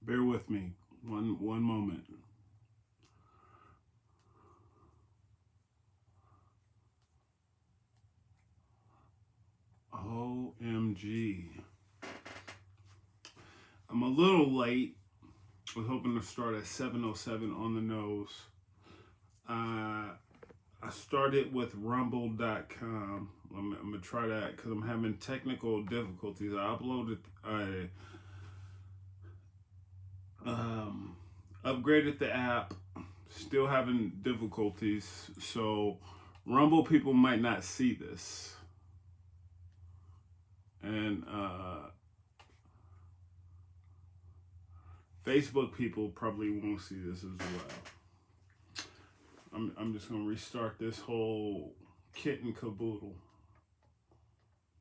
Bear with me. One moment. OMG. I'm a little late. I was hoping to start at 7:07 on the nose. I started with rumble.com. I'm going to try that because I'm having technical difficulties. I upgraded the app, still having difficulties. So Rumble people might not see this. And Facebook people probably won't see this as well. I'm just going to restart this whole kit and caboodle.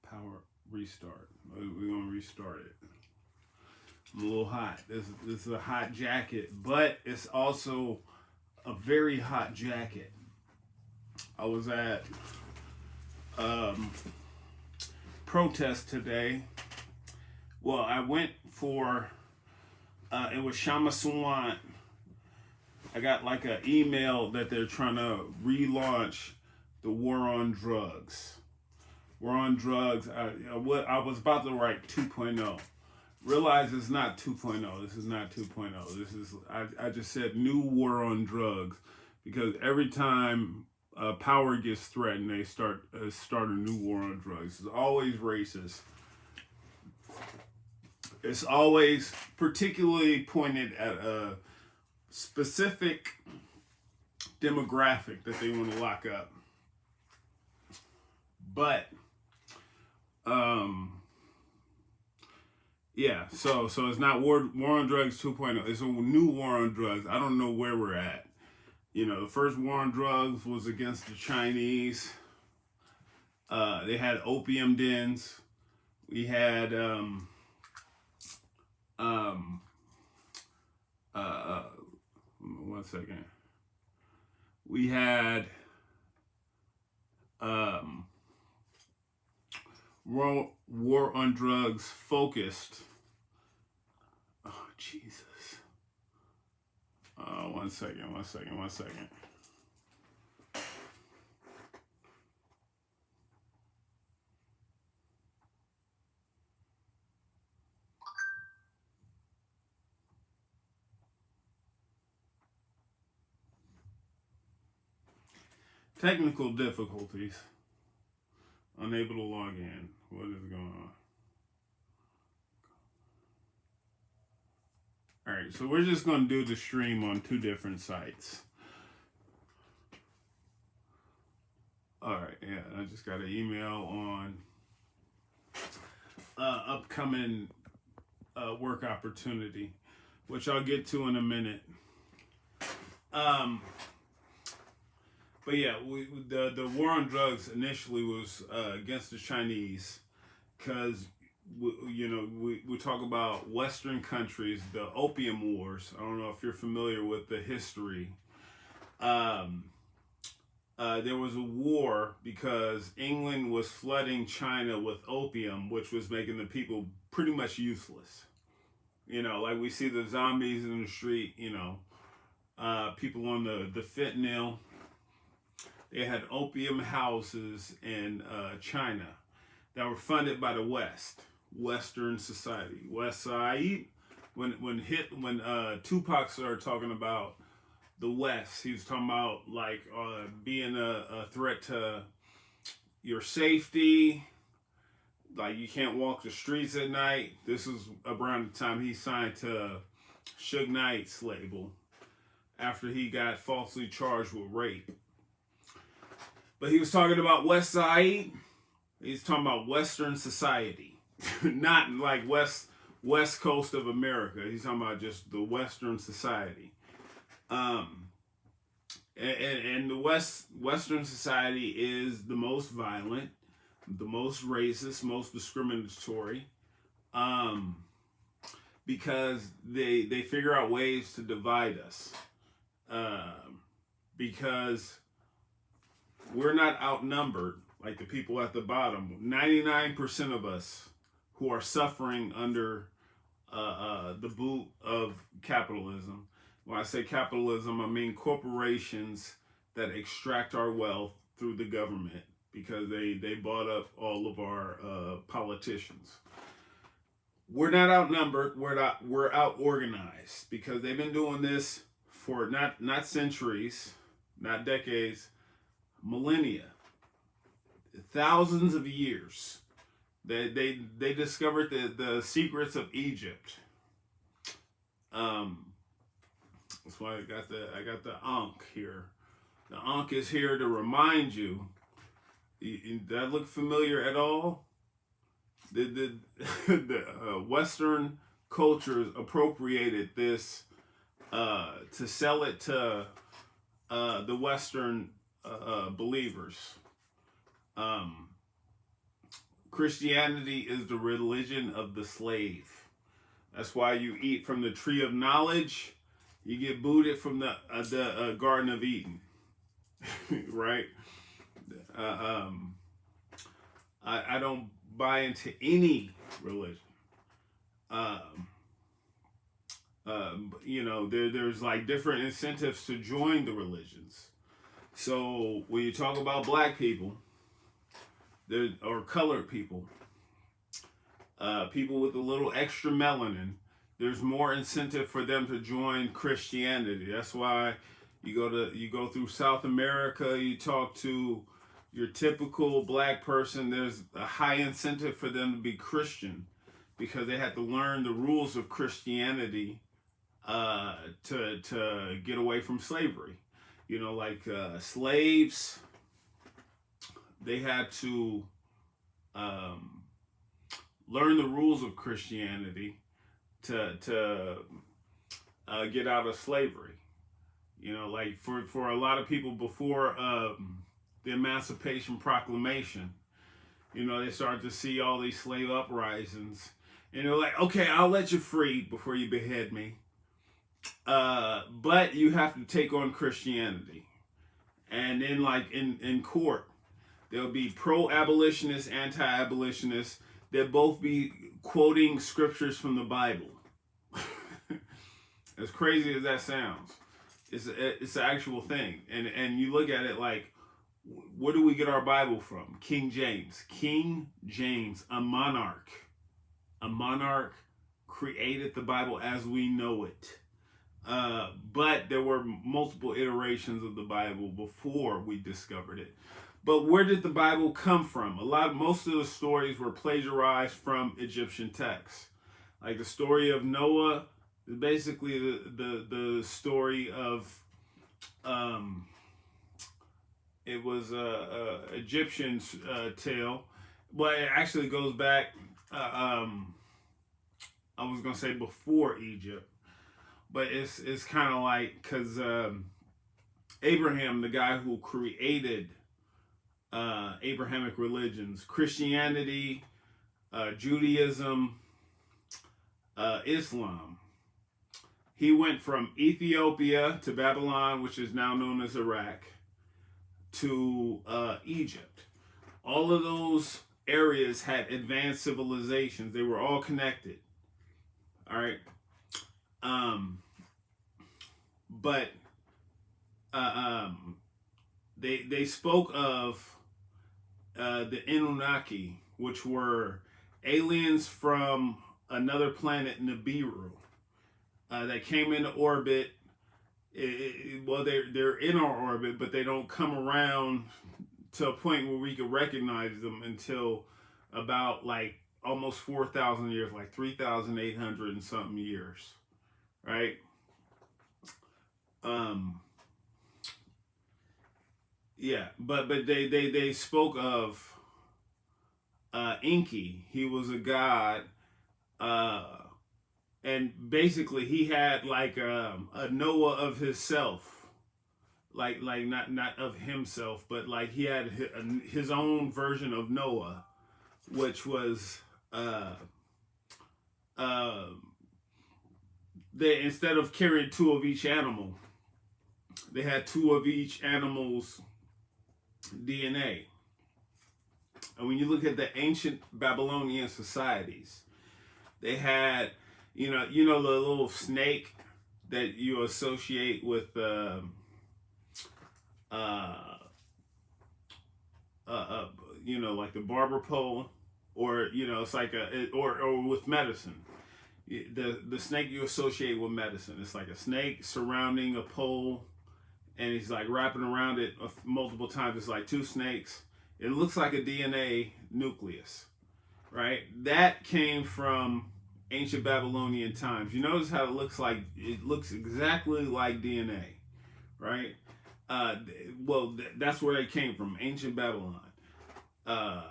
Power restart. We're going to restart it. I'm a little hot. This is a hot jacket, but it's also a very hot jacket. I was at protest today. Well, I went for it was Shama Swan. I got like an email that they're trying to relaunch the war on drugs. War on drugs. I was about to write 2.0. Realize it's not 2.0. This is not 2.0. This is I just said new war on drugs because every time power gets threatened, they start a new war on drugs. It's always racist. It's always particularly pointed at a specific demographic that they want to lock up. But yeah, so it's not war on drugs 2.0. It's a new war on drugs. I don't know where we're at. You know, the first war on drugs was against the Chinese. They had opium dens. We had one second. We had war on drugs focused. Oh Jesus. One second. Technical difficulties. Unable to log in. What is going on? Alright, so we're just going to do the stream on two different sites. Alright, yeah, I just got an email on upcoming work opportunity, which I'll get to in a minute. But yeah, the war on drugs initially was against the Chinese because we talk about Western countries, the opium wars. I don't know if you're familiar with the history. There was a war because England was flooding China with opium, which was making the people pretty much useless. You know, like we see the zombies in the street, people on the fentanyl. They had opium houses in China that were funded by the Western society. West Side, when Tupac started talking about the West, he was talking about like being a threat to your safety. Like you can't walk the streets at night. This was around the time he signed to Suge Knight's label after he got falsely charged with rape. But he was talking about West Side. He's talking about Western society, not like West Coast of America. He's talking about just the Western society. And the Western society is the most violent, the most racist, most discriminatory, because they figure out ways to divide us, because we're not outnumbered like the people at the bottom. 99% of us who are suffering under the boot of capitalism. When I say capitalism, I mean corporations that extract our wealth through the government because they bought up all of our politicians. We're not outnumbered. We're out organized because they've been doing this for not centuries, not decades, millennia, thousands of years. They discovered the secrets of Egypt. That's why I got the Ankh here. The Ankh is here to remind you. Did that look familiar at all? The Western cultures appropriated this to sell it to the Western believers. Christianity is the religion of the slave. That's why you eat from the tree of knowledge. You get booted from the Garden of Eden, right? I don't buy into any religion. There's like different incentives to join the religions. So when you talk about black people, or colored people, people with a little extra melanin, there's more incentive for them to join Christianity. That's why you go through South America, you talk to your typical black person, there's a high incentive for them to be Christian because they had to learn the rules of Christianity to get away from slavery. Slaves, they had to learn the rules of Christianity to get out of slavery. For a lot of people before the Emancipation Proclamation, they started to see all these slave uprisings, and they're like, okay, I'll let you free before you behead me, but you have to take on Christianity. And then, like in court, there'll be pro-abolitionists, anti-abolitionists. They'll both be quoting scriptures from the Bible. As crazy as that sounds, it's an actual thing. And you look at it like, where do we get our Bible from? King James. King James, a monarch. A monarch created the Bible as we know it. But there were multiple iterations of the Bible before we discovered it. But where did the Bible come from? Most of the stories were plagiarized from Egyptian texts. Like the story of Noah is basically the story of it was a Egyptian tale. Well, it actually goes back. I was gonna say before Egypt, but it's kind of like because Abraham, the guy who created Abrahamic religions, Christianity, Judaism, Islam. He went from Ethiopia to Babylon, which is now known as Iraq, to Egypt. All of those areas had advanced civilizations. They were all connected. All right. But they spoke of the Anunnaki, which were aliens from another planet, Nibiru, that came into orbit. They're in our orbit, but they don't come around to a point where we can recognize them until about like almost 4,000 years, like 3,800 and something years, right? But they spoke of Enki. He was a god, and basically he had like a Noah of himself, like not of himself, but like he had his own version of Noah, which was they, instead of carrying two of each animal, they had two of each animal's DNA. And when you look at the ancient Babylonian societies, they had you know the little snake that you associate with uh, uh, you know, like the barber pole, or you know, it's like or with medicine. The snake you associate with medicine. It's like a snake surrounding a pole, and he's like wrapping around it multiple times. It's like two snakes. It looks like a DNA nucleus, right? That came from ancient Babylonian times. You notice how it looks like it looks exactly like DNA, right? Uh, well, that's where they came from, ancient Babylon. Uh,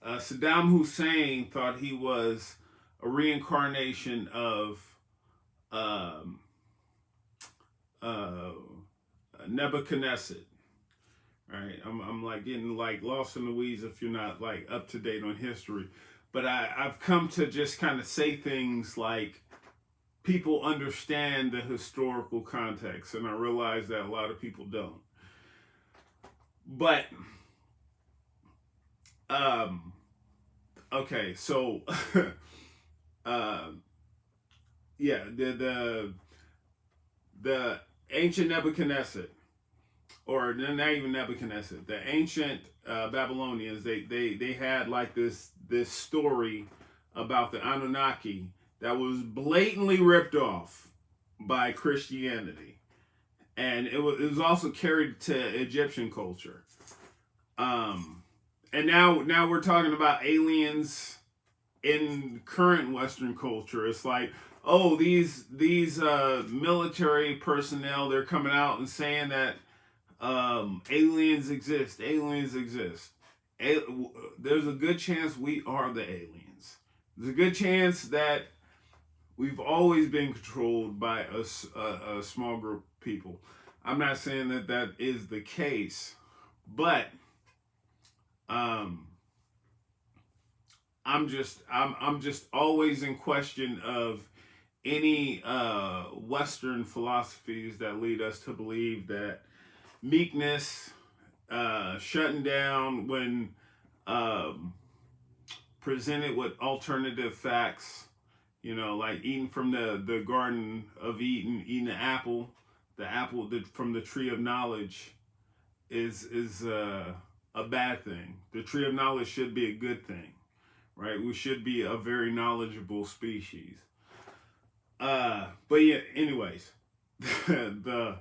Saddam Hussein thought he was a reincarnation of um, uh, Nebuchadnezzar. Right, I'm like getting like lost in the weeds if you're not like up to date on history, but I've come to just kind of say things like people understand the historical context, and I realize that a lot of people don't. But um, okay, so uh, yeah, the ancient Nebuchadnezzar, or not even Nebuchadnezzar, the ancient Babylonians, they had like this story about the Anunnaki that was blatantly ripped off by Christianity, and it was also carried to Egyptian culture. And now we're talking about aliens in current Western culture. It's like, oh, these military personnel, they're coming out and saying that aliens exist. Aliens exist. There's a good chance we are the aliens. There's a good chance that we've always been controlled by a small group of people. I'm not saying that that is the case, but um, I'm just always in question of any Western philosophies that lead us to believe that meekness, shutting down when um, presented with alternative facts, you know, like eating from the Garden of Eden, eating the apple from the tree of knowledge is a bad thing. The tree of knowledge should be a good thing, right? We should be a very knowledgeable species. But yeah, anyways, the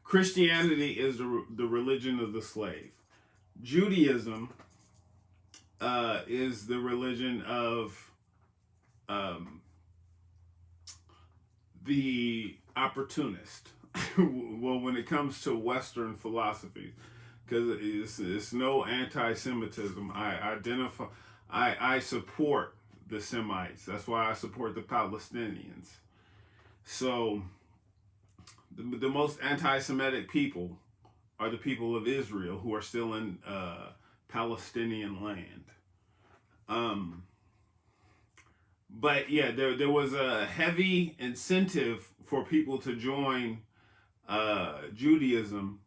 Christianity is the religion of the slave. Judaism is the religion of um, the opportunist. Well, when it comes to Western philosophies, because it's no anti-Semitism. I support the Semites. That's why I support the Palestinians. So the most anti-Semitic people are the people of Israel who are still in Palestinian land. But yeah, there was a heavy incentive for people to join Judaism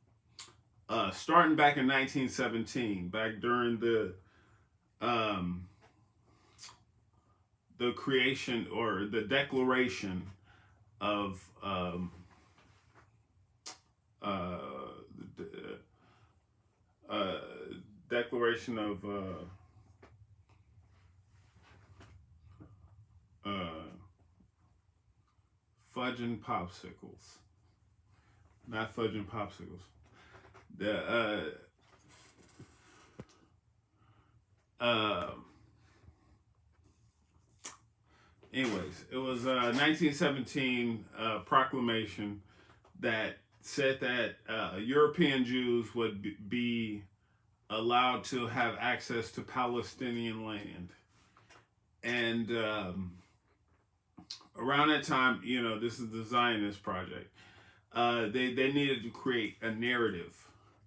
starting back in 1917, back during the creation or the declaration of uh, uh, declaration of fudge and popsicles, not fudge and popsicles. The anyways, it was a 1917 proclamation that said that European Jews would be allowed to have access to Palestinian land. And around that time, you know, this is the Zionist project. They needed to create a narrative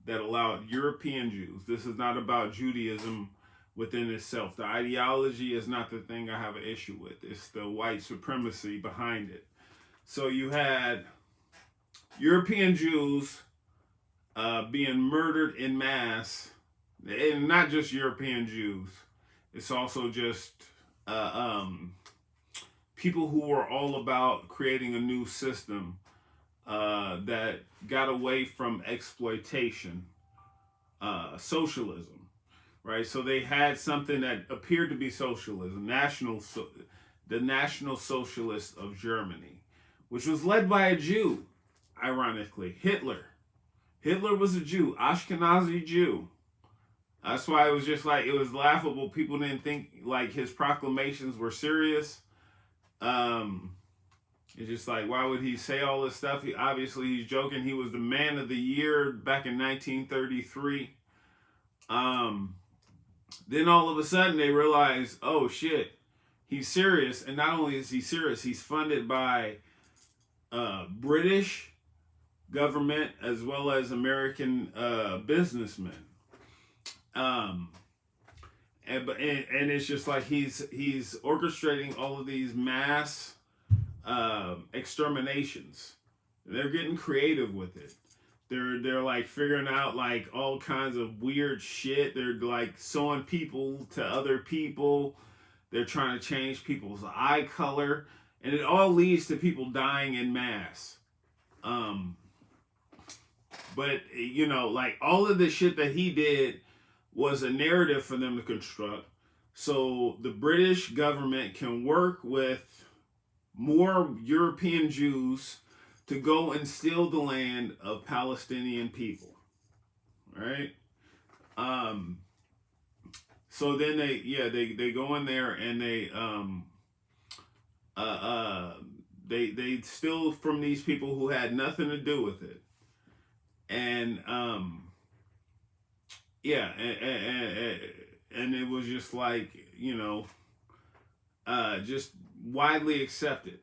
that allowed European Jews. This is not about Judaism within itself. The ideology is not the thing I have an issue with. It's the white supremacy behind it. So you had European Jews being murdered in mass, and not just European Jews. It's also just people who were all about creating a new system that got away from exploitation, socialism, right? So they had something that appeared to be socialism, the National Socialists of Germany, which was led by a Jew, ironically, Hitler. Hitler was a Jew, Ashkenazi Jew. That's why it was just like, it was laughable. People didn't think like his proclamations were serious. It's just like, why would he say all this stuff? Obviously, he's joking. He was the man of the year back in 1933. Then all of a sudden they realize, oh shit, he's serious. And not only is he serious, he's funded by British government as well as American businessmen. And it's just like he's orchestrating all of these mass exterminations. They're getting creative with it. They're like figuring out like all kinds of weird shit. They're like sewing people to other people. They're trying to change people's eye color, and it all leads to people dying in mass. But you know, like all of the shit that he did was a narrative for them to construct, so the British government can work with more European Jews to go and steal the land of Palestinian people, right? So then they go in there and they steal from these people who had nothing to do with it, and and it was just like, you know, just widely accepted.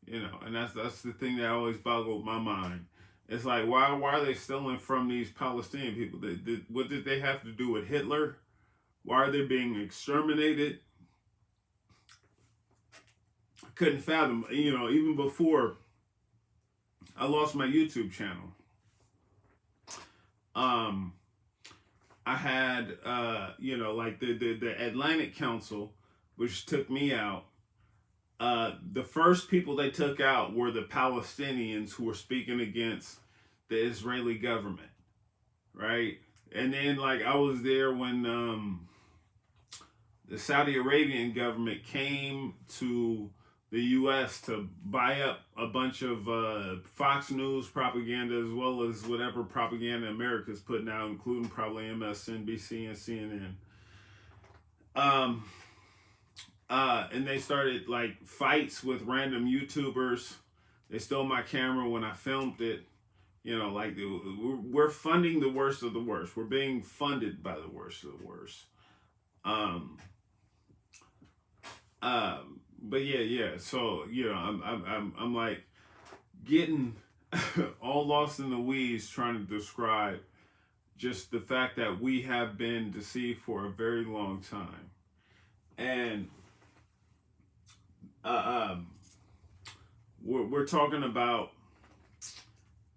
You know, and that's the thing that always boggled my mind. It's like, why are they stealing from these Palestinian people? What did they have to do with Hitler? Why are they being exterminated? I couldn't fathom. You know, even before I lost my YouTube channel, I had you know, like the Atlantic Council, which took me out. The first people they took out were the Palestinians who were speaking against the Israeli government, right? And then, like, I was there when the Saudi Arabian government came to the U.S. to buy up a bunch of Fox News propaganda, as well as whatever propaganda America's putting out, including probably MSNBC and CNN. And they started like fights with random YouTubers. They stole my camera when I filmed it. You know, like we're funding the worst of the worst. We're being funded by the worst of the worst. But yeah. So you know, I'm like getting all lost in the weeds trying to describe just the fact that we have been deceived for a very long time, and we're talking about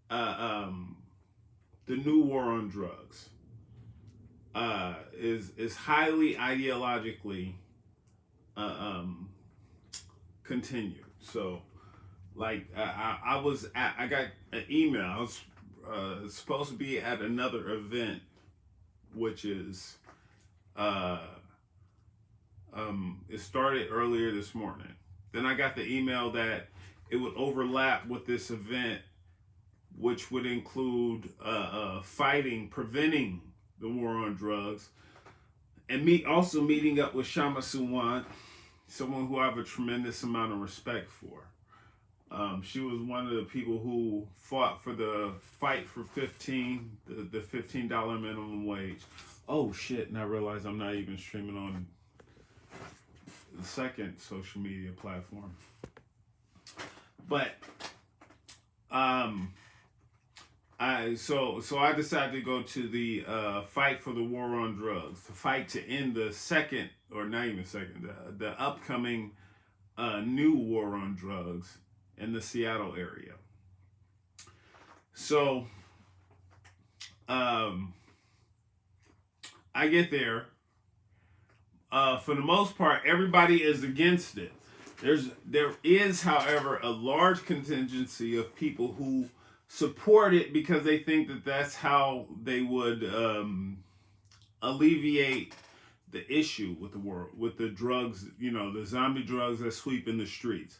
the new war on drugs. Is highly ideologically continued. So, like, I got an email. I was supposed to be at another event, which is it started earlier this morning. Then I got the email that it would overlap with this event, which would include preventing the war on drugs, and also meeting up with Shama Suwan, someone who I have a tremendous amount of respect for. She was one of the people who fought for the fight for the $15 minimum wage. Oh shit, and I realize I'm not even streaming on the second social media platform. But I decided to go to the fight for the war on drugs, the fight to end the the upcoming new war on drugs in the Seattle area. So I get there. For the most part, everybody is against it. There is, however, a large contingency of people who support it because they think that that's how they would alleviate the issue with the world, with the drugs, the zombie drugs that sweep in the streets.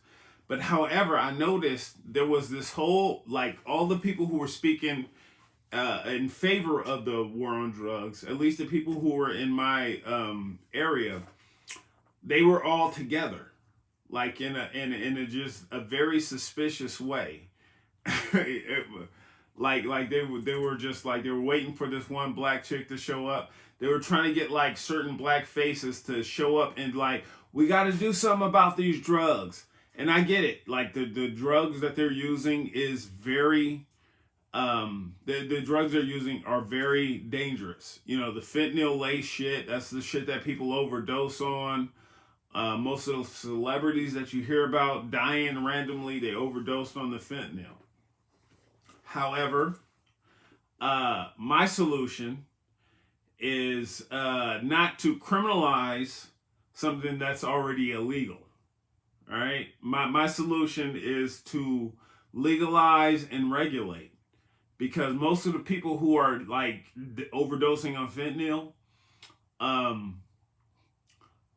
But however, I noticed there was this whole, like, all the people who were speaking in favor of the war on drugs, at least the people who were in my area, they were all together, like in a just a very suspicious way. like they were just like they were waiting for this one black chick to show up. They were trying to get like certain black faces to show up and like, we got to do something about these drugs. And I get it. Like the drugs that they're using is very the drugs they're using are very dangerous. The fentanyl lace shit, that's the shit that people overdose on. Most of the celebrities that you hear about dying randomly, they overdosed on the fentanyl. However, my solution is not to criminalize something that's already illegal. All right? My solution is to legalize and regulate. Because most of the people who are like overdosing on fentanyl,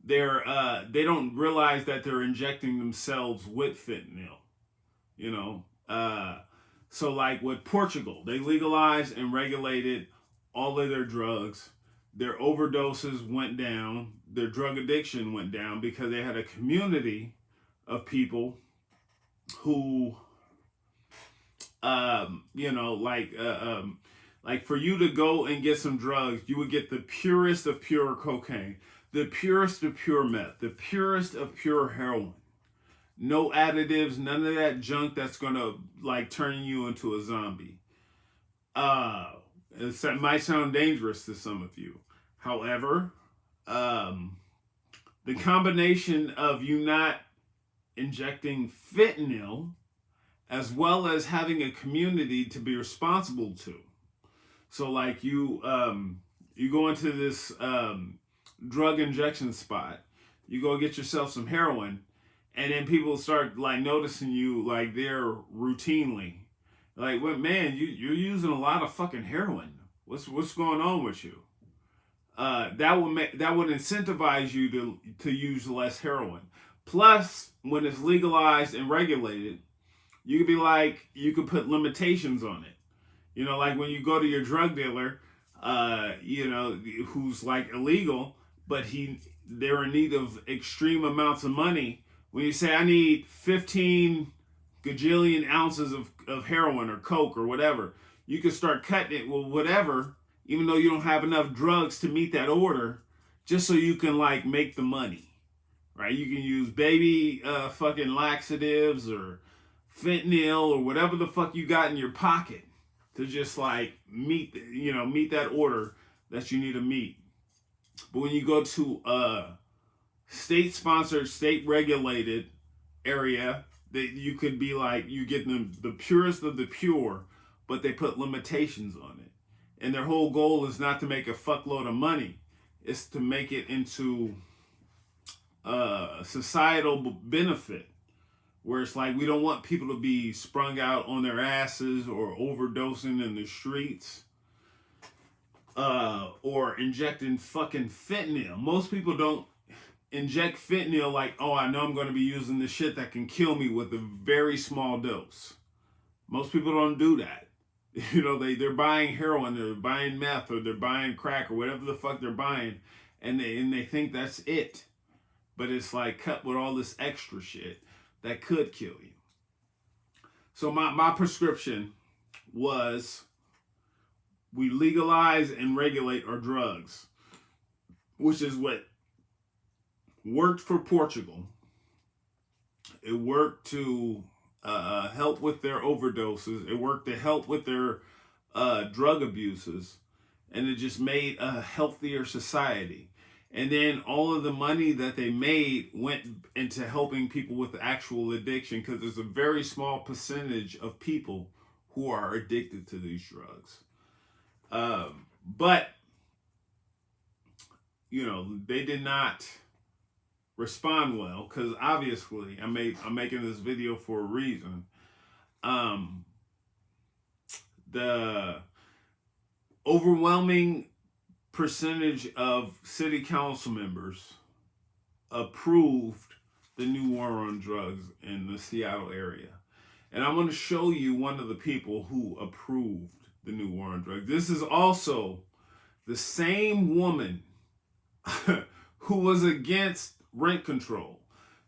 they don't realize that they're injecting themselves with fentanyl. So like with Portugal, they legalized and regulated all of their drugs. Their overdoses went down. Their drug addiction went down because they had a community of people who, like for you to go and get some drugs, you would get the purest of pure cocaine, the purest of pure meth, the purest of pure heroin. No additives, none of that junk that's gonna like turn you into a zombie. It might sound dangerous to some of you. However, the combination of you not injecting fentanyl as well as having a community to be responsible to. So like you go into this drug injection spot, you go get yourself some heroin, and then people start like noticing you like there routinely. Like, well, man, you're using a lot of fucking heroin. What's going on with you? That would incentivize you to use less heroin. Plus, when it's legalized and regulated, you could be like, you could put limitations on it. Like when you go to your drug dealer, who's like illegal, but they're in need of extreme amounts of money. When you say, I need 15 gajillion ounces of heroin or coke or whatever, you can start cutting it with whatever, even though you don't have enough drugs to meet that order, just so you can like make the money, right? You can use baby fucking laxatives or fentanyl or whatever the fuck you got in your pocket to just like meet that order that you need to meet. But when you go to a state-sponsored, state-regulated area, that you could be like, you get them the purest of the pure, but they put limitations on it. And their whole goal is not to make a fuckload of money. It's to make it into societal benefit. Where it's like, we don't want people to be sprung out on their asses or overdosing in the streets. Or injecting fucking fentanyl. Most people don't inject fentanyl like, oh, I know I'm going to be using this shit that can kill me with a very small dose. Most people don't do that. They're buying heroin, they're buying meth, or they're buying crack, or whatever the fuck they're buying, and they think that's it. But it's like cut with all this extra shit that could kill you. So my prescription was, we legalize and regulate our drugs, which is what worked for Portugal. It worked to help with their overdoses. It worked to help with their drug abuses. And it just made a healthier society. And then all of the money that they made went into helping people with actual addiction, because there's a very small percentage of people who are addicted to these drugs. But, they did not respond well, because obviously I'm making this video for a reason. The overwhelming percentage of city council members approved the new war on drugs in the Seattle area. And I'm going to show you one of the people who approved the new war on drugs. This is also the same woman who was against rent control.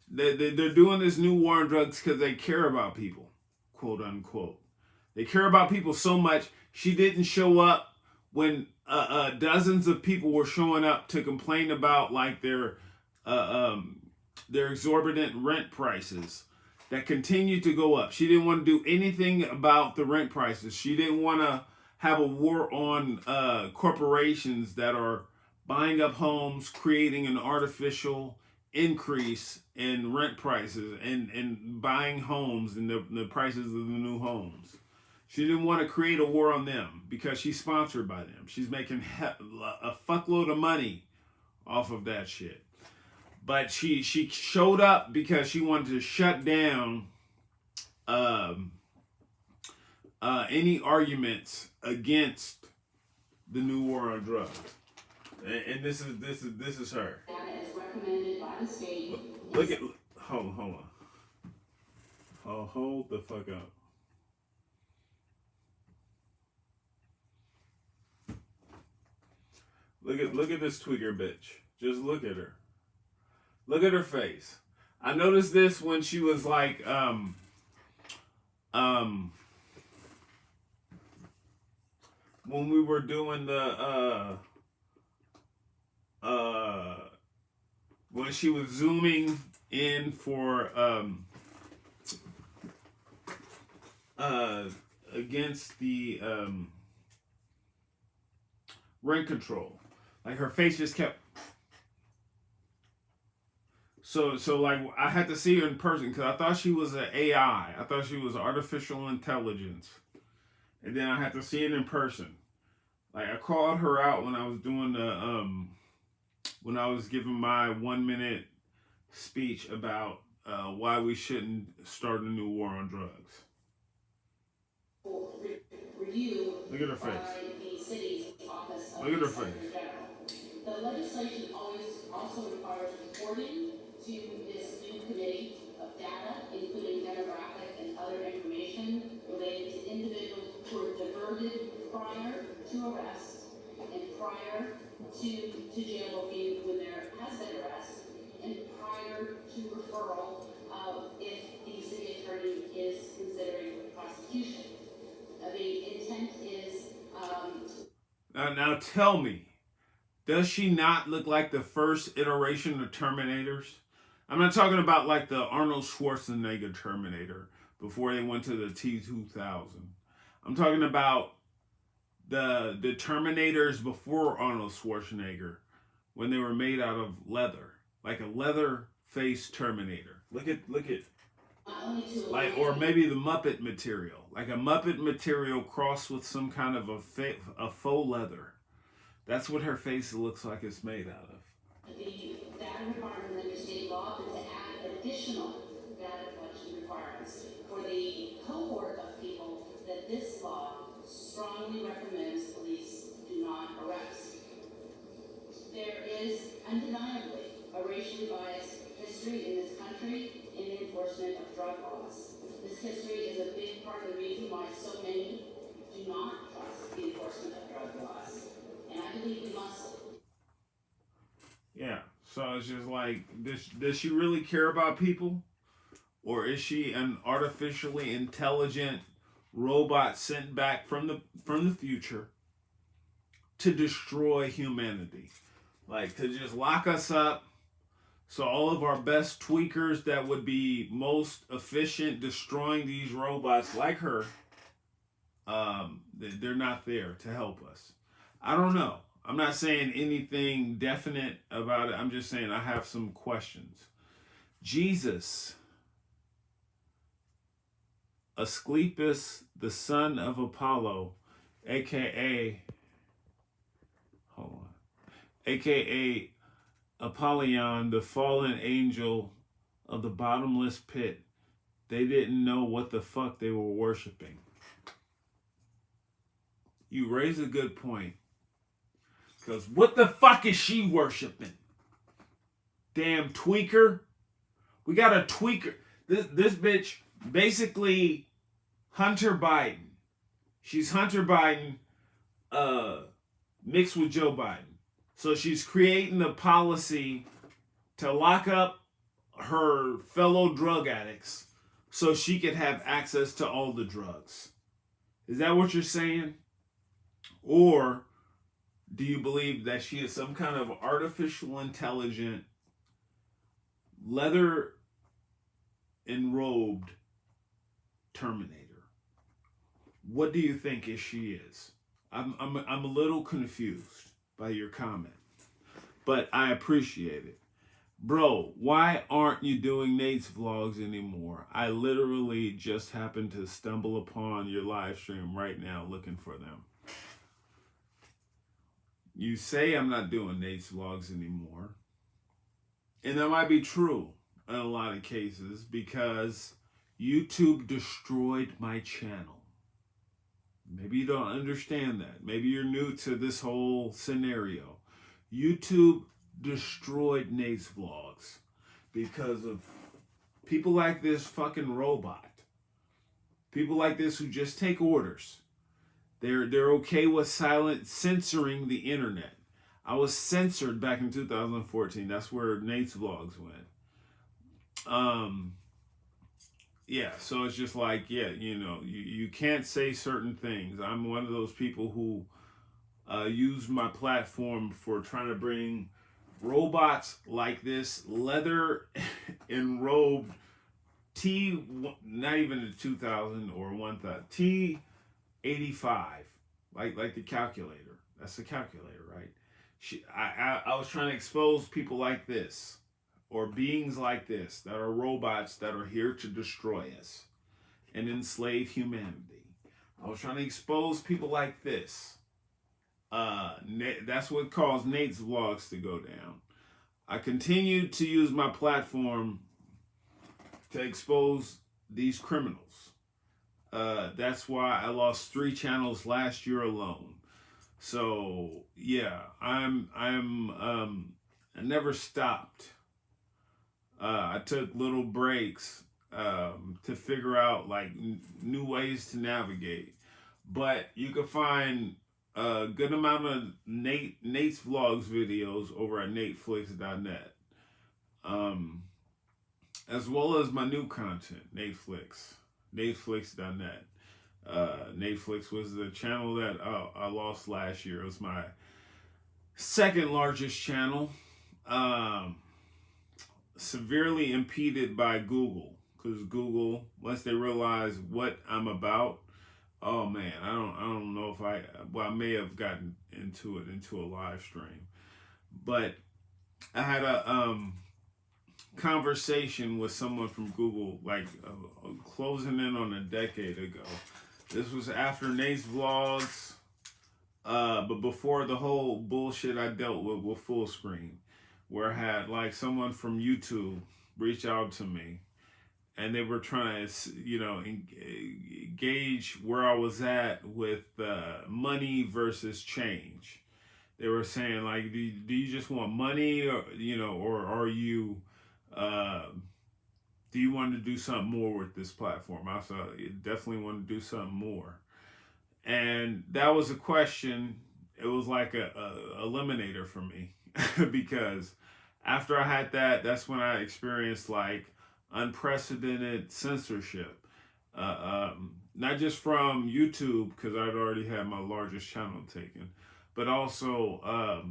They're doing this new war on drugs because they care about people, quote unquote. They care about people so much, she didn't show up when dozens of people were showing up to complain about like their exorbitant rent prices that continued to go up. She didn't want to do anything about the rent prices. She didn't want to have a war on corporations that are buying up homes, creating an artificial increase in rent prices and buying homes and the prices of the new homes. She didn't want to create a war on them because she's sponsored by them. She's making a fuckload of money off of that shit. But she showed up because she wanted to shut down any arguments against the new war on drugs. And this is her. As recommended by the state. Look at hold on. Oh, hold the fuck up. Look at this tweaker bitch. Just look at her. Look at her face. I noticed this when she was like when we were doing the when she was zooming in for against the rent control. Like her face just kept. So like I had to see her in person because I thought she was an AI. I thought she was artificial intelligence, and then I had to see it in person. Like I called her out when I was doing the when I was giving my 1 minute speech about why we shouldn't start a new war on drugs. Look at her face. Look at her face. The legislation also requires reporting to this new committee of data, including demographic and other information related to individuals who were diverted prior to arrest and prior to jail booking when there has been arrest and prior to referral if the city attorney is considering prosecution. The intent is... Now tell me, does she not look like the first iteration of Terminators? I'm not talking about like the Arnold Schwarzenegger Terminator before they went to the T-2000. I'm talking about the Terminators before Arnold Schwarzenegger when they were made out of leather, like a leather face Terminator. Look at like, or maybe the Muppet material, like a Muppet material crossed with some kind of a faux leather. That's what her face looks like it's made out of. The data requirement under state law is to add additional data collection requirements for the cohort of people that this law strongly recommends police do not arrest. There is undeniably a racially biased history in this country in the enforcement of drug laws. This history is a big part of the reason why so many do not trust the enforcement of drug laws. And I believe we must. Yeah, so it's just like, does she really care about people? Or is she an artificially intelligent robot sent back from the future to destroy humanity? Like, to just lock us up so all of our best tweakers that would be most efficient destroying these robots like her, they're not there to help us. I don't know. I'm not saying anything definite about it. I'm just saying I have some questions. Jesus, Asclepius, the son of Apollo, aka Apollyon, the fallen angel of the bottomless pit, they didn't know what the fuck they were worshiping. You raise a good point. Because what the fuck is she worshiping? Damn tweaker. We got a tweaker. This bitch, basically Hunter Biden. She's Hunter Biden mixed with Joe Biden. So she's creating a policy to lock up her fellow drug addicts so she could have access to all the drugs. Is that what you're saying? Or do you believe that she is some kind of artificial intelligent, leather enrobed Terminator? What do you think she is? I'm a little confused by your comment, but I appreciate it. Bro, why aren't you doing Nate's vlogs anymore? I literally just happened to stumble upon your live stream right now looking for them. You say I'm not doing Nate's vlogs anymore. And that might be true in a lot of cases because YouTube destroyed my channel. Maybe you don't understand that. Maybe you're new to this whole scenario. YouTube destroyed Nate's vlogs because of people like this fucking robot. People like this who just take orders. They're okay with censoring the internet. I was censored back in 2014. That's where Nate's vlogs went. Yeah, so it's just like, yeah, you know, you can't say certain things. I'm one of those people who use my platform for trying to bring robots like this leather enrobed not even the 2000 or 1000 T85, like the calculator. That's the calculator, right? I was trying to expose people like this, or beings like this, that are robots that are here to destroy us and enslave humanity. I was trying to expose people like this. That's what caused Nate's vlogs to go down. I continued to use my platform to expose these criminals. That's why I lost 3 channels last year alone. So yeah, I never stopped. I took little breaks to figure out like new ways to navigate. But you can find a good amount of Nate's Vlogs videos over at NatesVlogs.net. As well as my new content, NatesVlogs.net. NatesVlogs was the channel that I lost last year. It was my second largest channel. Severely impeded by Google, because Google, once they realize what I'm about, oh man, I don't know if I may have gotten into a live stream, but I had a conversation with someone from Google, like closing in on a decade ago. This was after Nate's Vlogs, but before the whole bullshit I dealt with full screen, where I had like someone from YouTube reach out to me, and they were trying to, you know, gauge where I was at with money versus change. They were saying like, do you just want money, or you know, or are you, do you want to do something more with this platform? I said, definitely want to do something more, and that was a question. It was like a eliminator for me because after I had that, that's when I experienced like unprecedented censorship. Not just from YouTube, because I'd already had my largest channel taken, but also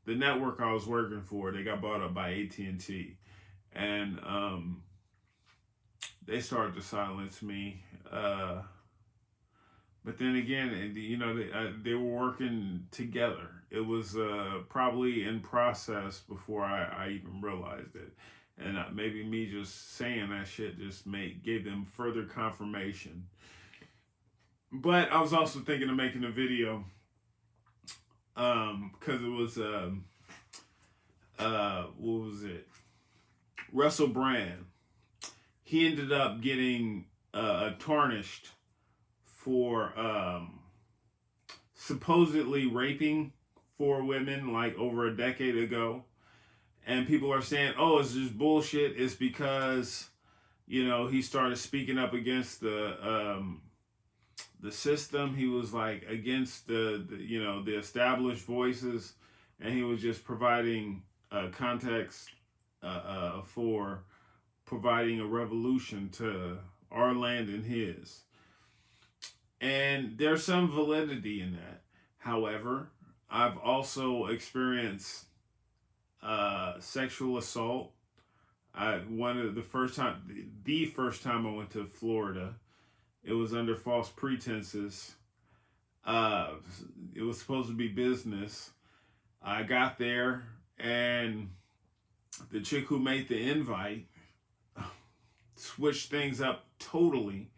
the network I was working for, they got bought up by AT&T. And they started to silence me. But then again, you know, they were working together. It was probably in process before I even realized it. And maybe me just saying that shit just gave them further confirmation. But I was also thinking of making a video because it was what was it? Russell Brand. He ended up getting tarnished for supposedly raping 4 women like over a decade ago. And people are saying, oh, it's just bullshit. It's because, he started speaking up against the system. He was like against the established voices, and he was just providing context for providing a revolution to our land and his. And there's some validity in that. However, I've also experienced sexual assault. The first time I went to Florida, it was under false pretenses. It was supposed to be business. I got there, and the chick who made the invite switched things up totally.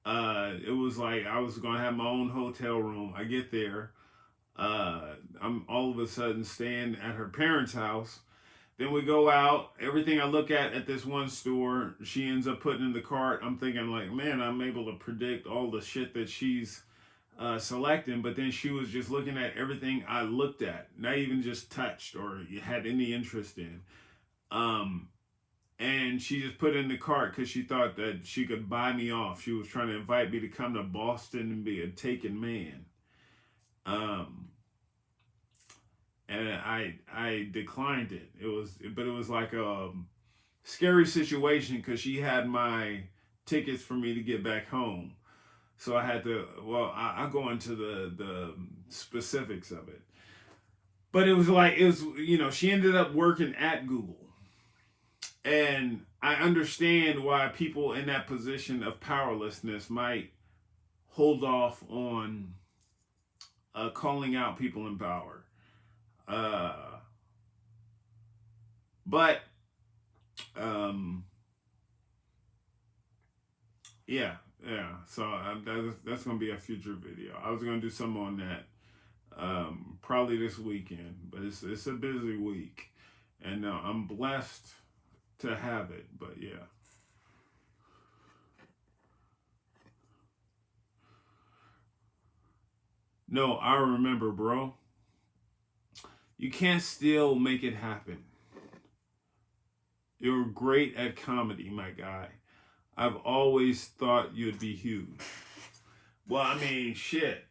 It was like I was gonna have my own hotel room. I get there, I'm all of a sudden staying at her parents' house. Then we go out. Everything I look at this one store, she ends up putting in the cart. I'm thinking like, man, I'm able to predict all the shit that she's selecting. But then she was just looking at everything I looked at, not even just touched or had any interest in. And she just put it in the cart because she thought that she could buy me off. She was trying to invite me to come to Boston and be a taken man. And I declined it. It was like a scary situation because she had my tickets for me to get back home. So I had to, I'll go into the specifics of it. But it was like, she ended up working at Google. And I understand why people in that position of powerlessness might hold off on calling out people in power. Yeah. So that's gonna be a future video. I was gonna do some on that probably this weekend, but it's a busy week, and I'm blessed to have it. But yeah. No, I remember, bro. You can't still make it happen. You're great at comedy, my guy. I've always thought you'd be huge. Well, I mean, shit.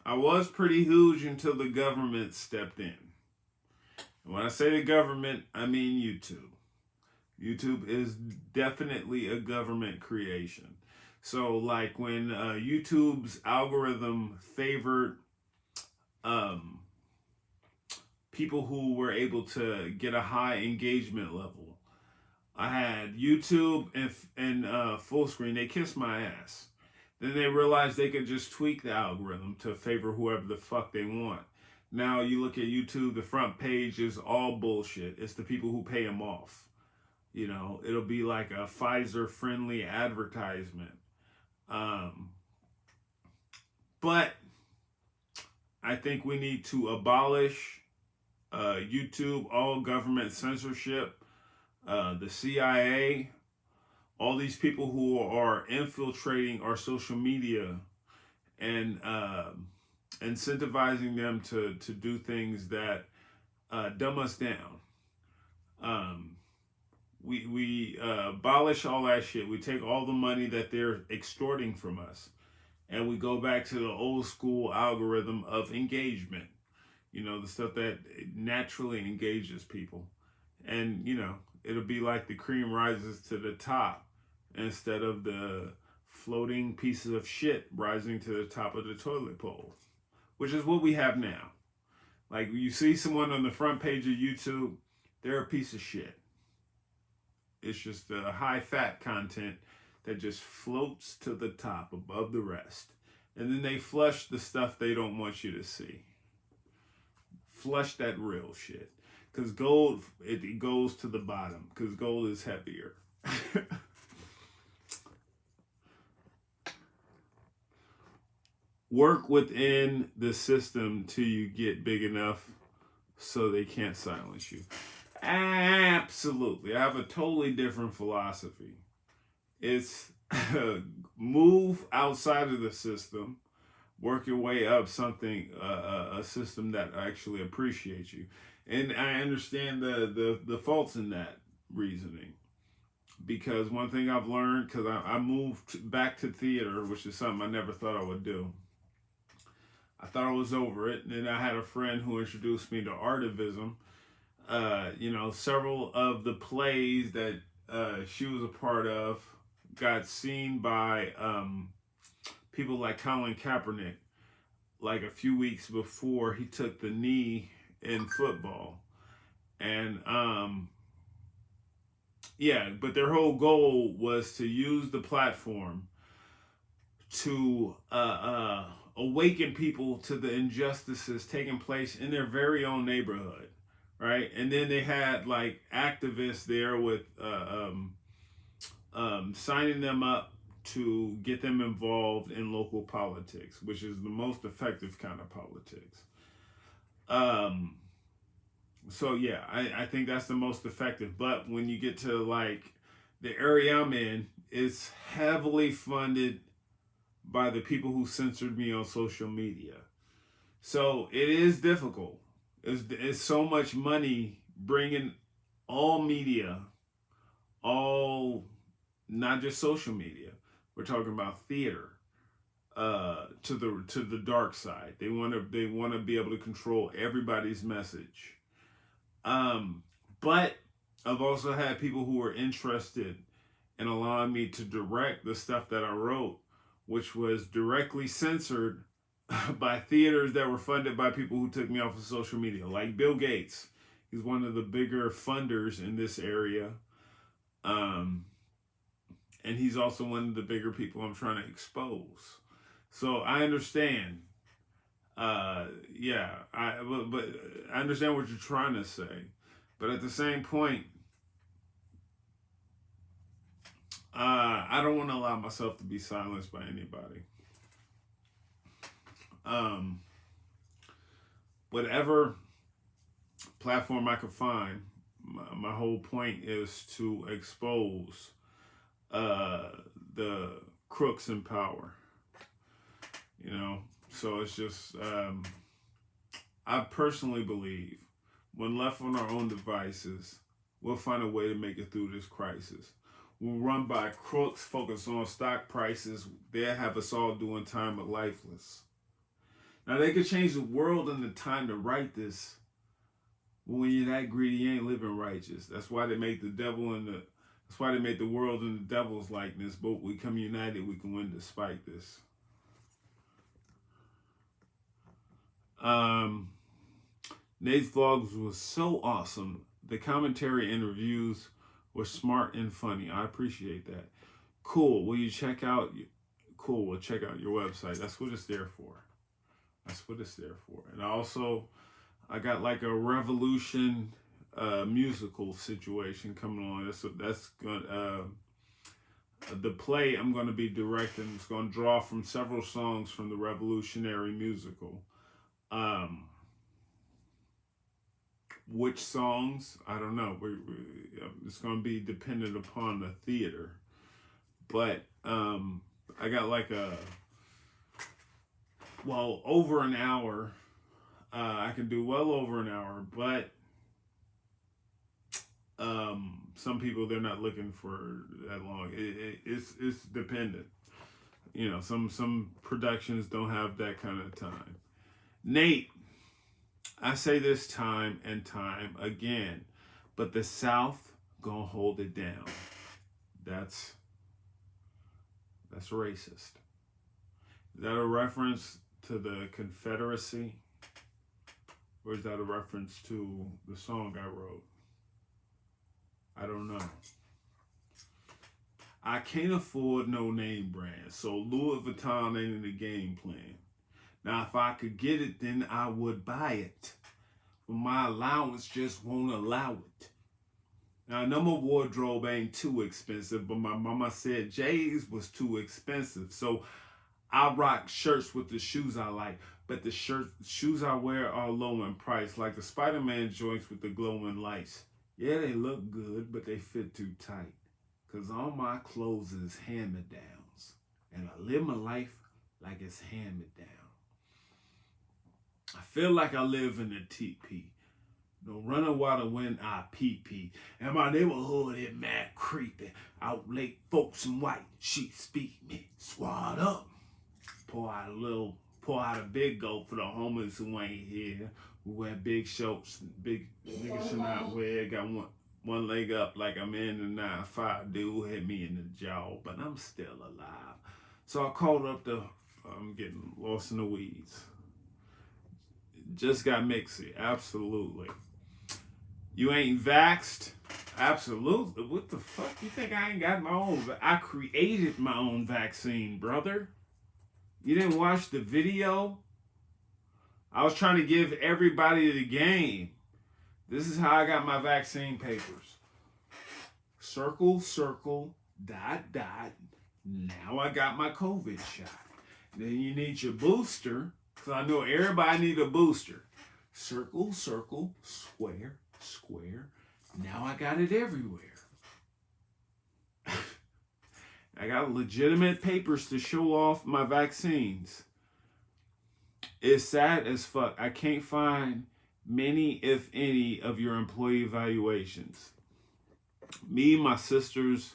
I was pretty huge until the government stepped in. And when I say the government, I mean YouTube. YouTube is definitely a government creation. So, like when YouTube's algorithm favored people who were able to get a high engagement level, I had YouTube and full screen. They kissed my ass. Then they realized they could just tweak the algorithm to favor whoever the fuck they want. Now you look at YouTube, the front page is all bullshit. It's the people who pay them off. It'll be like a Pfizer-friendly advertisement. But I think we need to abolish YouTube, all government censorship, the CIA, all these people who are infiltrating our social media and incentivizing them to do things that dumb us down. We abolish all that shit. We take all the money that they're extorting from us, and we go back to the old school algorithm of engagement. The stuff that naturally engages people. And, it'll be like the cream rises to the top instead of the floating pieces of shit rising to the top of the toilet bowl, which is what we have now. Like, you see someone on the front page of YouTube, they're a piece of shit. It's just the high-fat content that just floats to the top above the rest. And then they flush the stuff they don't want you to see. Flush that real shit. Because gold, it goes to the bottom. Because gold is heavier. Work within the system till you get big enough so they can't silence you. Absolutely. I have a totally different philosophy. It's move outside of the system, work your way up something, a system that actually appreciates you. And I understand the faults in that reasoning. Because one thing I've learned, because I moved back to theater, which is something I never thought I would do. I thought I was over it. And then I had a friend who introduced me to artivism. Several of the plays that she was a part of got seen by people like Colin Kaepernick, like a few weeks before he took the knee in football. And but their whole goal was to use the platform to awaken people to the injustices taking place in their very own neighborhood, right? And then they had like activists there with signing them up to get them involved in local politics, which is the most effective kind of politics. So yeah, I think that's the most effective. But when you get to like the area I'm in, it's heavily funded by the people who censored me on social media. So it is difficult. It's so much money bringing all media, all not just social media. We're talking about theater to the dark side. They want to be able to control everybody's message. But I've also had people who were interested in allowing me to direct the stuff that I wrote, which was directly censored by theaters that were funded by people who took me off of social media, like Bill Gates. He's one of the bigger funders in this area. And he's also one of the bigger people I'm trying to expose. So I understand. But I understand what you're trying to say. But at the same point, I don't want to allow myself to be silenced by anybody. Whatever platform I could find, my whole point is to expose the crooks in power. So it's just, I personally believe when left on our own devices, we'll find a way to make it through this crisis. We'll run by crooks focused on stock prices. They'll have us all doing time with lifeless. Now, they could change the world in the time to write this. But when you're that greedy, you ain't living righteous. That's why they make that's why they made the world in the devil's likeness. But we come united, we can win despite this. NatesVlogs was so awesome. The commentary and reviews were smart and funny. I appreciate that. Cool. Will you check out? Cool. We'll check out your website. That's what it's there for. That's what it's there for. And I got like a Revolution musical situation coming on. That's good. The play I'm going to be directing is going to draw from several songs from the Revolutionary musical. Which songs? I don't know. It's going to be dependent upon the theater. But I got like over an hour. I can do well over an hour, but some people, they're not looking for that long. It's dependent. Some productions don't have that kind of time. Nate, I say this time and time again, but the South gonna hold it down. That's racist. Is that a reference to the Confederacy? Or is that a reference to the song I wrote? I don't know. I can't afford no name brand, so Louis Vuitton ain't in the game plan. Now, if I could get it, then I would buy it. But my allowance just won't allow it. Now, I know my wardrobe ain't too expensive, but my mama said Jay's was too expensive. So I rock shirts with the shoes I like. but the shoes I wear are low in price, like the Spider-Man joints with the glowing lights. Yeah, they look good, but they fit too tight. Cause all my clothes is hand-me-downs, and I live my life like it's hand-me-down. I feel like I live in a teepee. No running while the wind I pee. And my neighborhood is mad creepy. Out late folks in white sheets speak me. Swat up. Pour out a big gulp for the homies who ain't here. Who wear big shorts, big niggas should not wear. Got one leg up like I'm in the 9-5. Dude hit me in the jaw, but I'm still alive. So I called up I'm getting lost in the weeds. Just got mixy, absolutely. You ain't vaxxed? Absolutely. What the fuck? You think I ain't got my own? I created my own vaccine, brother. You didn't watch the video? I was trying to give everybody the game. This is how I got my vaccine papers. Circle, circle, dot, dot. Now I got my COVID shot. Then you need your booster, because I know everybody need a booster. Circle, circle, square, square. Now I got it everywhere. I got legitimate papers to show off my vaccines. It's sad as fuck. I can't find many, if any, of your employee evaluations. Me, my sisters,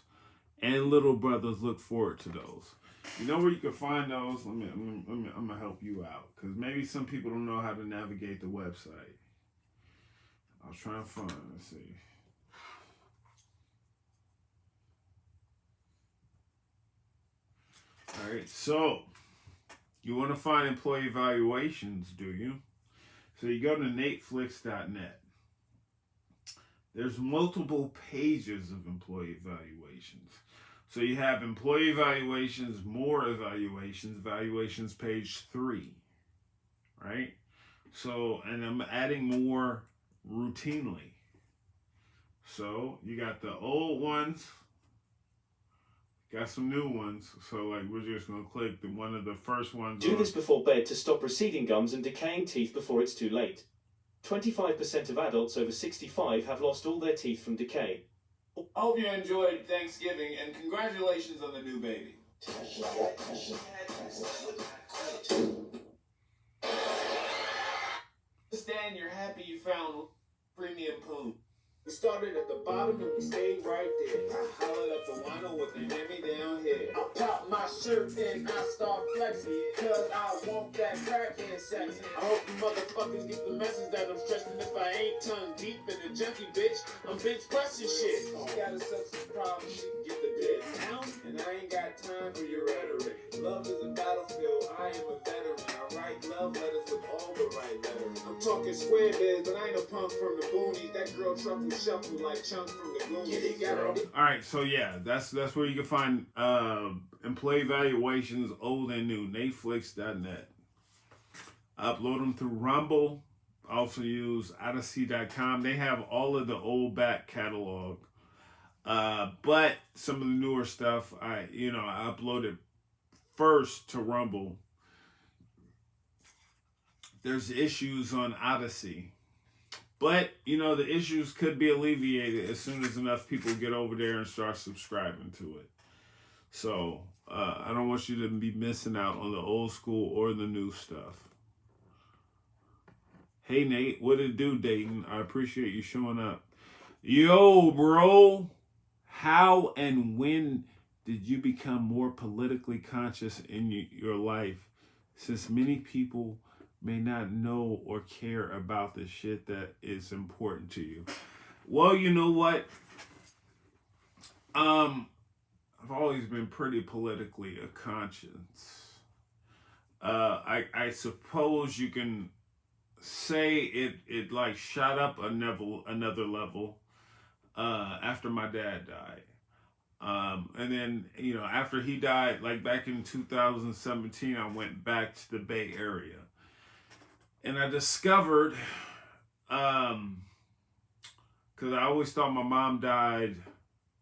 and little brothers look forward to those. You know where you can find those? I'm gonna help you out, because maybe some people don't know how to navigate the website. I was trying to find. Let's see. All right, so you want to find employee evaluations, do you? So you go to NatesVlogs.net. There's multiple pages of employee evaluations. So you have employee evaluations, more evaluations, evaluations page 3, right? So, and I'm adding more routinely. So you got the old ones, got some new ones. So like we're just gonna click one of the first ones. Do this before bed to stop receding gums and decaying teeth before it's too late. 25% of adults over 65 have lost all their teeth from decay. I hope you enjoyed Thanksgiving, and congratulations on the new baby. Understand you're happy you found premium poop. We started at the bottom and we stayed right there. I hollered up the wino with the hand-me-down head. I pop my shirt and I start flexing, cause I want that crackhead sex. I hope you motherfuckers get the message that I'm stressing. If I ain't tongue deep in the junkie bitch, I'm bitch pressing shit. She got herself some problems, she can get the bitch down, and I ain't got time for your rhetoric. Love is a battlefield, I am a veteran. I write love letters with all the right letters. I'm talking square biz, but I ain't a punk from the boonies. That girl truffle shuffle like Chunk from the Goonies. All right, so yeah, that's where you can find employee evaluations, old and new. NatesVlogs.net. Upload them through Rumble. Also use Odyssey.com. They have all of the old back catalog, but some of the newer stuff, I uploaded first to Rumble. There's issues on Odyssey. But, the issues could be alleviated as soon as enough people get over there and start subscribing to it. So, I don't want you to be missing out on the old school or the new stuff. Hey, Nate, what it do, Dayton? I appreciate you showing up. Yo, bro, how and when did you become more politically conscious in your life, since many people may not know or care about the shit that is important to you? Well, you know what? I've always been pretty politically conscious. I suppose you can say it like shot up another level after my dad died. And then, after he died, like back in 2017, I went back to the Bay Area. And I discovered, because I always thought my mom died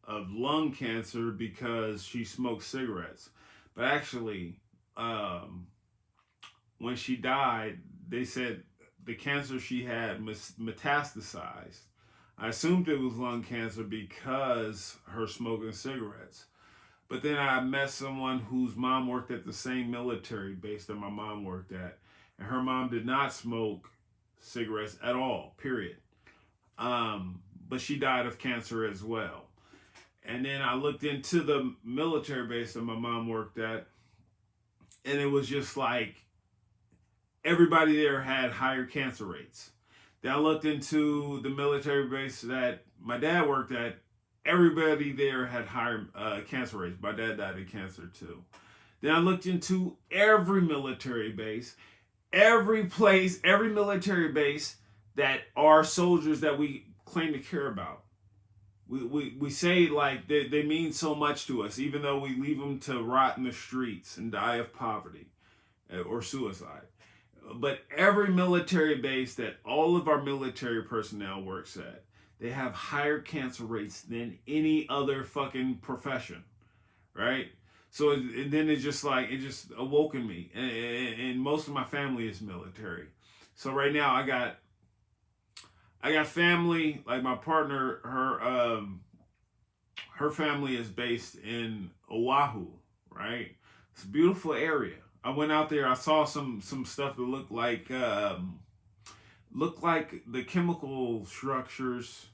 of lung cancer because she smoked cigarettes. But actually, when she died, they said the cancer she had metastasized. I assumed it was lung cancer because her smoking cigarettes. But then I met someone whose mom worked at the same military base that my mom worked at. And her mom did not smoke cigarettes at all, period. But she died of cancer as well. And then I looked into the military base that my mom worked at. And it was just like everybody there had higher cancer rates. Then I looked into the military base that my dad worked at. Everybody there had higher cancer rates. My dad died of cancer too. Then I looked into every military base, every place, every military base that are soldiers that we claim to care about. We say like they mean so much to us, even though we leave them to rot in the streets and die of poverty or suicide. But every military base that all of our military personnel works at, they have higher cancer rates than any other fucking profession, right? So and then it just awoke in me, and most of my family is military. So right now I got family, like my partner, her family is based in Oahu, right? It's a beautiful area. I went out there. I saw some stuff that looked like the chemical structures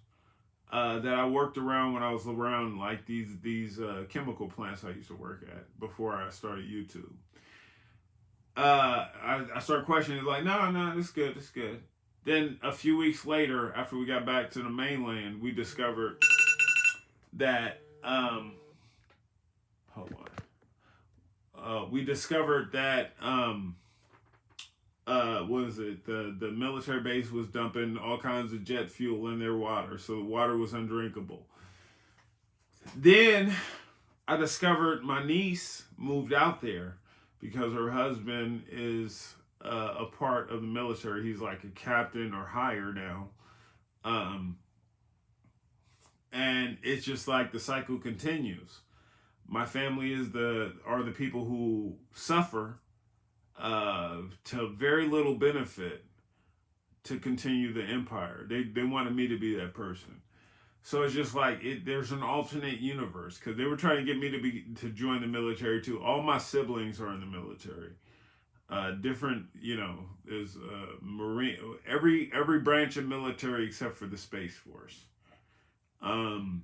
that I worked around when I was around, like these chemical plants I used to work at before I started YouTube. I started questioning, like, no, it's good. Then a few weeks later, after we got back to the mainland, we discovered that hold on. We discovered that the military base was dumping all kinds of jet fuel in their water, so the water was undrinkable. Then I discovered my niece moved out there because her husband is a part of the military. He's like a captain or higher now. And it's just like the cycle continues. My family are the people who suffer to very little benefit to continue the empire. They wanted me to be that person. So it's just like there's an alternate universe, because they were trying to get me to join the military too. All my siblings are in the military. Different, there's Marine, every branch of military except for the Space Force. And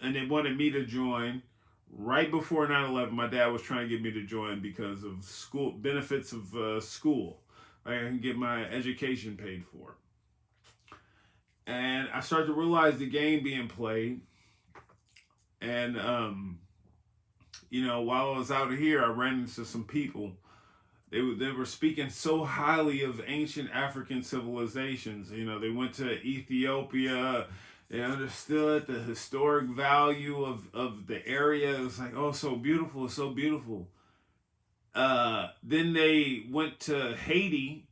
they wanted me to join right before 9/11. My dad was trying to get me to join because of school benefits of school. I can get my education paid for. And I started to realize the game being played. And, while I was out here, I ran into some people. They were speaking so highly of ancient African civilizations. They went to Ethiopia. They understood the historic value of the area. It was like, oh, so beautiful, so beautiful. Then they went to Haiti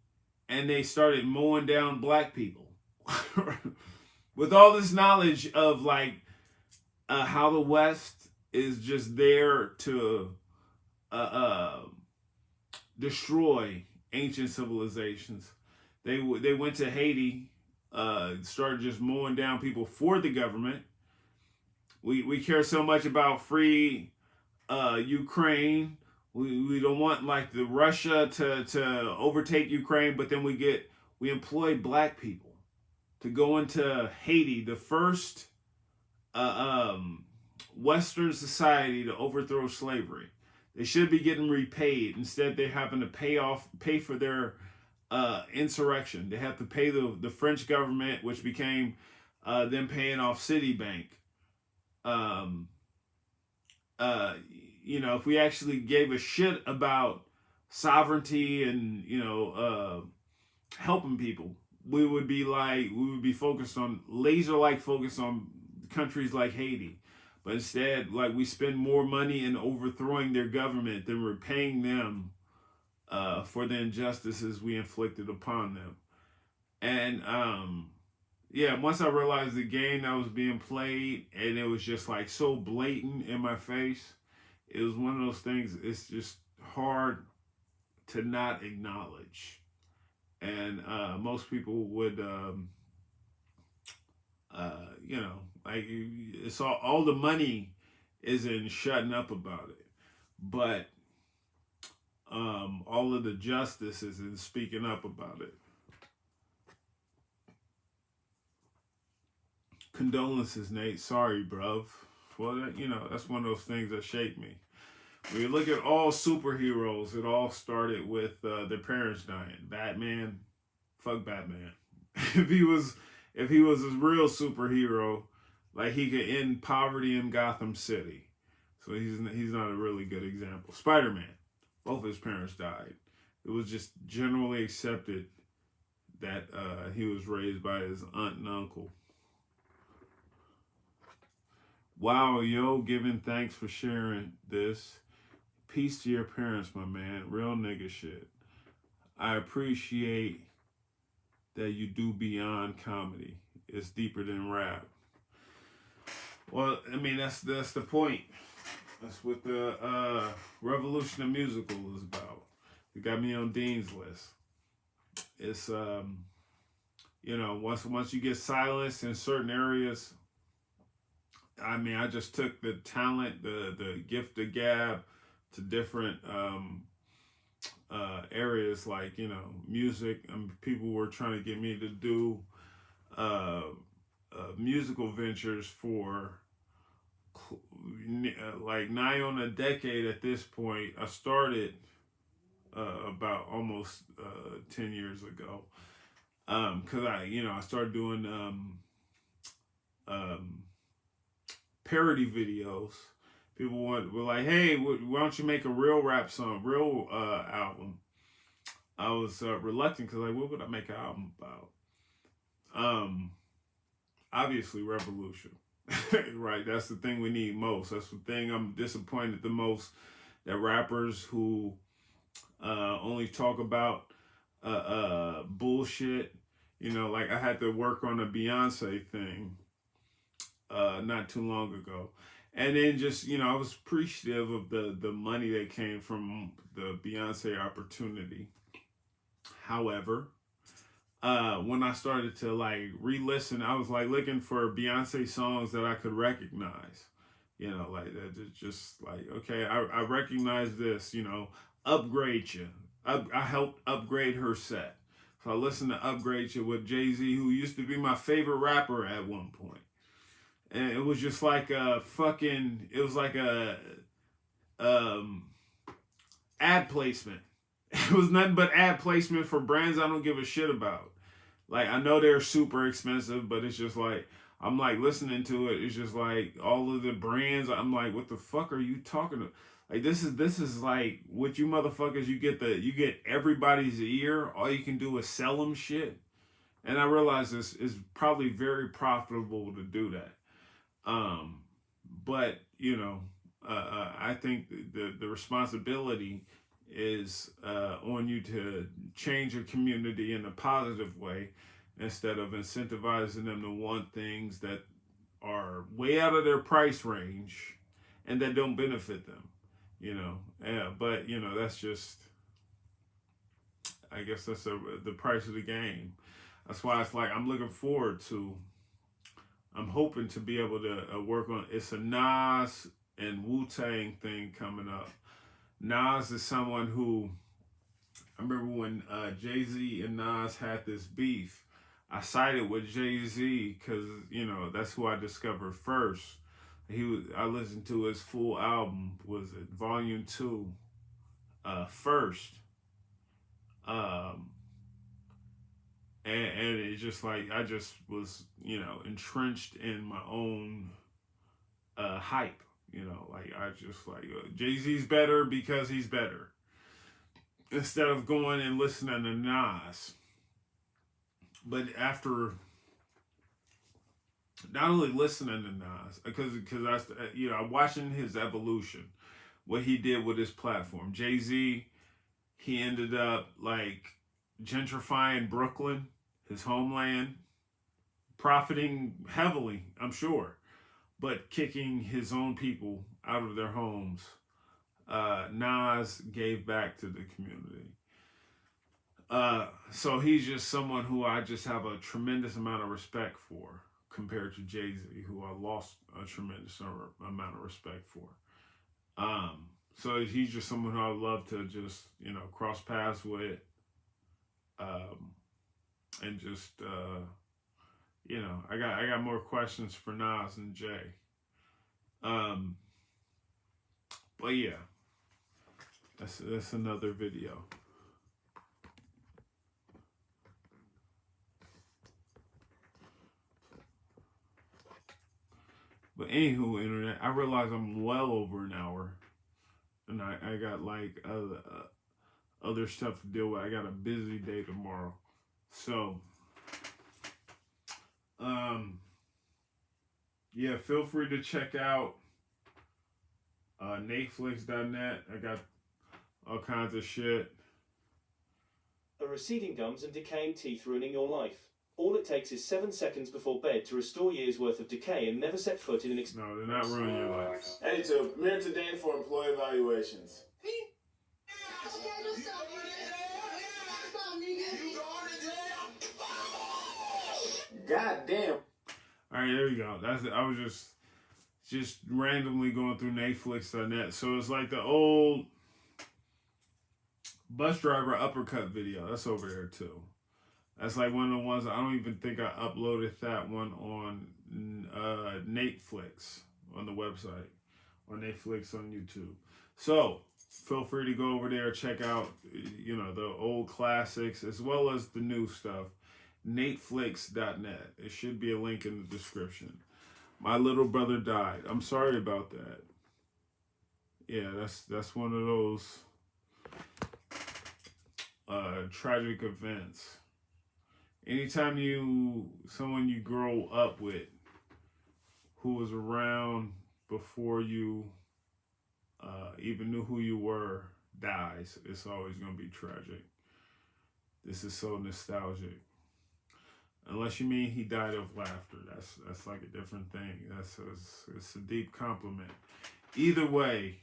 and they started mowing down black people. With all this knowledge of how the West is just there to destroy ancient civilizations. They went to Haiti, started just mowing down people for the government. We care so much about free Ukraine. We don't want like the Russia to overtake Ukraine, but then we employ black people to go into Haiti, the first Western society to overthrow slavery. They should be getting repaid. Instead, they're having to pay for their insurrection. They have to pay the French government, which became them paying off Citibank. If we actually gave a shit about sovereignty and helping people, we would be laser focused on countries like Haiti. But instead, we spend more money in overthrowing their government than repaying them for the injustices we inflicted upon them. And once I realized the game that was being played, and it was just so blatant in my face, it was one of those things. It's just hard to not acknowledge. And most people would, like it's all the money is in shutting up about it, but all of the justice is in speaking up about it. Condolences, Nate. Sorry, bruv. Well, that's one of those things that shake me. When you look at all superheroes, it all started with their parents dying. Batman, fuck Batman. if he was a real superhero, like he could end poverty in Gotham City. So he's not a really good example. Spider-Man, both his parents died. It was just generally accepted that he was raised by his aunt and uncle. Wow, yo, giving thanks for sharing this. Peace to your parents, my man. Real nigga shit. I appreciate that you do beyond comedy. It's deeper than rap. Well, I mean, that's the point. That's what the Revolution of Musical is about. It got me on Dean's list. It's once you get silenced in certain areas. I mean, I just took the talent, the gift of gab to different areas like, music. People were trying to get me to do musical ventures for like nigh on a decade at this point. I started about almost 10 years ago because I started doing parody videos. People were like, hey, why don't you make a real rap song, real album? I was reluctant because like, what would I make an album about? Obviously revolution. Right, that's the thing we need most. That's the thing I'm disappointed the most, that rappers who only talk about bullshit. Like I had to work on a Beyonce thing not too long ago. And then just, I was appreciative of the money that came from the Beyonce opportunity. However, when I started to like re-listen, I was like looking for Beyonce songs that I could recognize. Like that, just like, okay, I recognize this, Upgrade You. I helped upgrade her set. So I listened to Upgrade You with Jay-Z, who used to be my favorite rapper at one point. And it was just like it was like a ad placement. It was nothing but ad placement for brands I don't give a shit about. Like, I know they're super expensive, but it's just like, I'm like listening to it. It's just like all of the brands. I'm like, what the fuck are you talking about? Like, this is like what you motherfuckers, you get everybody's ear. All you can do is sell them shit. And I realize this is probably very profitable to do that. But I think the responsibility is on you to change your community in a positive way instead of incentivizing them to want things that are way out of their price range and that don't benefit them. But that's just, I guess that's the price of the game. That's why it's like I'm looking forward to. I'm hoping to be able to work on. It's a Nas and Wu-Tang thing coming up. Nas is someone who, I remember when Jay-Z and Nas had this beef, I sided with Jay-Z because, that's who I discovered first. I listened to his full album, was it Volume 2, first. And it's just like, I just was, entrenched in my own hype. Like I just like Jay-Z's better because he's better. Instead of going and listening to Nas. But after not only listening to Nas, because I'm watching his evolution, what he did with his platform. Jay-Z, he ended up like gentrifying Brooklyn, his homeland, profiting heavily, I'm sure, but kicking his own people out of their homes. Nas gave back to the community. So he's just someone who I just have a tremendous amount of respect for compared to Jay-Z, who I lost a tremendous amount of respect for. So he's just someone who I would love to just, cross paths with, and just, I got more questions for Nas and Jay. But yeah, that's another video. But anywho, internet, I realize I'm well over an hour, and I got like other stuff to deal with. I got a busy day tomorrow, so yeah, feel free to check out NatesVlogs.net. I got all kinds of shit. Are receding gums and decaying teeth ruining your life? All it takes is 7 seconds before bed to restore years' worth of decay and never set foot in an No, they're not ruining your life. Hey, to Mirror today for employee evaluations. God damn. All right, there we go. That's it. I was just randomly going through NatesVlogs.net. So it's like the old bus driver uppercut video. That's over there too. That's like one of the ones I don't even think I uploaded that one on NatesVlogs on the website, or NatesVlogs on YouTube. So feel free to go over there, check out the old classics as well as the new stuff. NatesVlogs.net. It should be a link in the description. My little brother died. I'm sorry about that. Yeah, that's one of those tragic events. Anytime someone you grow up with who was around before you even knew who you were dies, it's always going to be tragic. This is so nostalgic. Unless you mean he died of laughter, that's like a different thing. It's a deep compliment. Either way,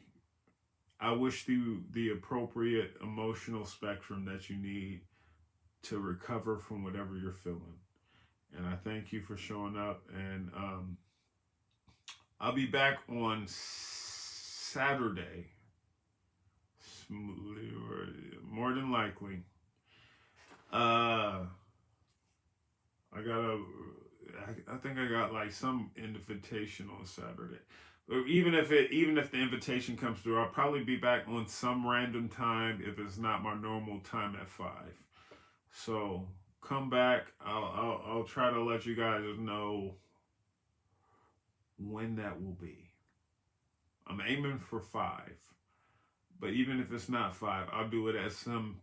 I wish you the appropriate emotional spectrum that you need to recover from whatever you're feeling. And I thank you for showing up. And I'll be back on Saturday, smoothly, or more than likely. I think I got like some invitation on Saturday. Or even if the invitation comes through, I'll probably be back on some random time if it's not my normal time at 5. So come back. I'll try to let you guys know when that will be. I'm aiming for 5, but even if it's not 5, I'll do it at some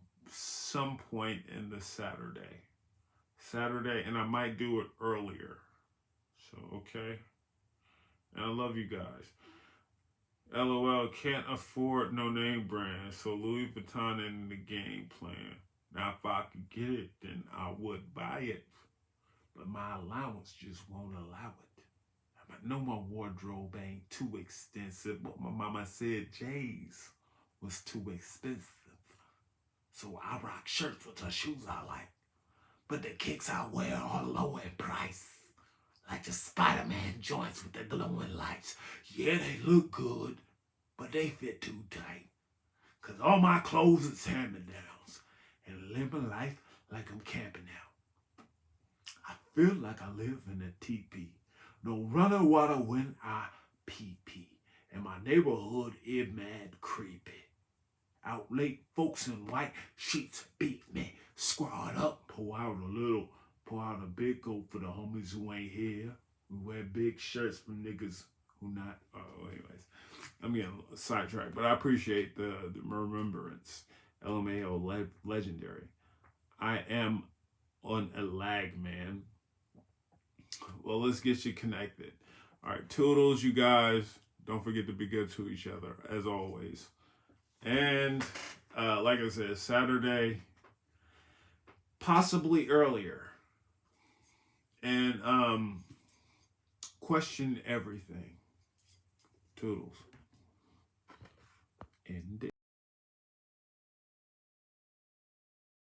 point in the Saturday, and I might do it earlier. So okay. And I love you guys. LOL, can't afford no name brand, so Louis Vuitton in the game plan. Now, if I could get it, then I would buy it. But my allowance just won't allow it. I know my wardrobe ain't too extensive, but my mama said Jay's was too expensive. So I rock shirts with the shoes I like. But the kicks I wear are low in price. Like the Spider-Man joints with the glowing lights. Yeah, they look good, but they fit too tight. Cause all my clothes is hand-me-downs. And living life like I'm camping out. I feel like I live in a teepee. No running water when I pee-pee. And my neighborhood is mad creepy. Out late, folks in white sheets beat me. Squad up, pour out a big coat for the homies who ain't here. We wear big shirts for niggas who not. Oh, anyways, I'm getting sidetracked, but I appreciate the remembrance. LMAO legendary. I am on a lag, man. Well, let's get you connected. All right, toodles, you guys. Don't forget to be good to each other, as always. And like I said, Saturday, possibly earlier. And question everything. Toodles. And